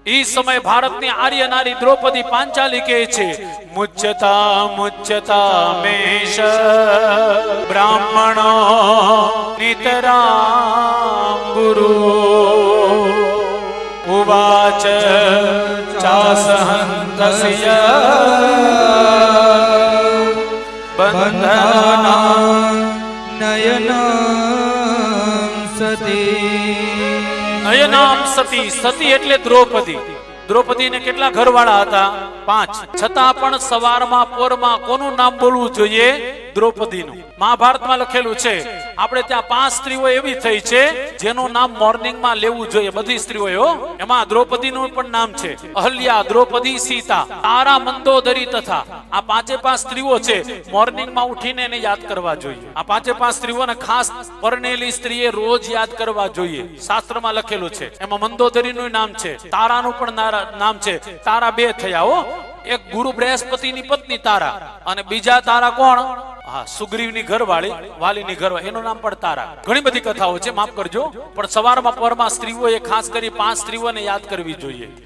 ई समय भारतनी आर्य नारी द्रौपदी पांचाली કહે છે મુચ્યતા મેષ બ્રાહ્મણો નિતરામ ગુરુ ઉવાચ ચાસહંતસ્ય બંધના નયનામ સતી સતી એટલે દ્રૌપદી દ્રૌપદી ને કેટલા ઘરવાળા હતા 5 છતાં પણ સવારમાં પોરમાં કોનું નામ બોલવું જોઈએ દ્રૌપદીનું મહાભારતમાં લખેલું છે આપણે ત્યાં 5 સ્ત્રીઓ એવી થઈ છે જેનું નામ મોર્નિંગ માં લેવું જોઈએ બધી સ્ત્રીઓ એમાં દ્રૌપદીનું પણ નામ છે અહલ્યા દ્રૌપદી સીતા તારા મંદોદરી તથા આ 5 સ્ત્રીઓ છે મોર્નિંગ માં ઉઠીને એને યાદ કરવા જોઈએ આ 5 સ્ત્રીઓને ખાસ પરણેલી સ્ત્રીએ રોજ યાદ કરવા જોઈએ શાસ્ત્રમાં લખેલું છે એમાં મંદોદરીનું નામ છે તારાનું પણ નામ છે તારા 2 થયા હો એક ગુરુ બૃહસ્પતિની પત્ની તારા અને બીજા તારા કોણ હા સુગ્રીવની ઘરવાળી વાલીની ઘરવાળી એનું નામ પણ તારા ઘણી બધી કથાઓ છે માફ કરજો પણ સવારમાં પોરમાં સ્ત્રીઓએ ખાસ કરી 5 સ્ત્રીઓને યાદ કરવી જોઈએ।